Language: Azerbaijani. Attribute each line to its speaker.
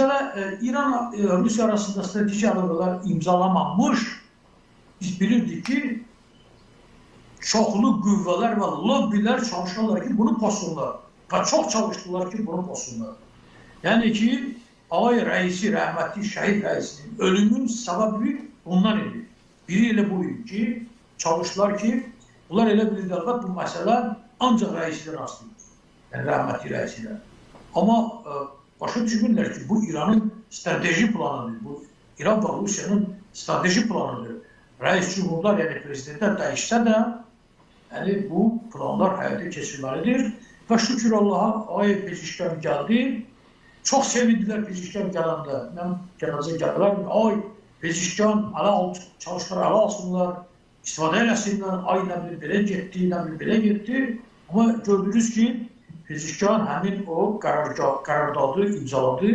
Speaker 1: Məsələ, İran-Rusiya arasında strateji əlaqələr imzalanmamış, biz bilirdik ki, çoxlu qüvvələr və lobbilər çalışırlar ki, bunu pozsunlar. Və çox çalışdılar ki, bunu pozsunlar. Yəni ki, Ağay rəisi, rəhmətli şəhid rəisinin ölümün səbəbi bundan idi. Biri elə bu idi ki, çalışdılar ki, bunlar elə bilirlər ki, bu məsələ ancaq rəisidir asılıdır. Yəni, rəhmətli rəisidir. Amma başa düşmürlər ki, bu İranın strateji planıdır. Bu, İran və Rusiyanın strateji planıdır. Rəis cumhurlar, yəni prezidentlər dəyişsə də, yəni bu planlar həyata keçirməlidir. Və şükür Allaha, Ağay Pezeşkan gəldi. Çox sevindilər Pezeşkan gələndə. Mən gələcək gəlirlər, ay Pezeşkan çalışmalar ələ alsınlar, istifadə eləsinlər, ay nə bilir belə getdi, nə bilir belə getdi. Amma gördünüz ki, Pezeşkan həmin o qərardadı imzaladı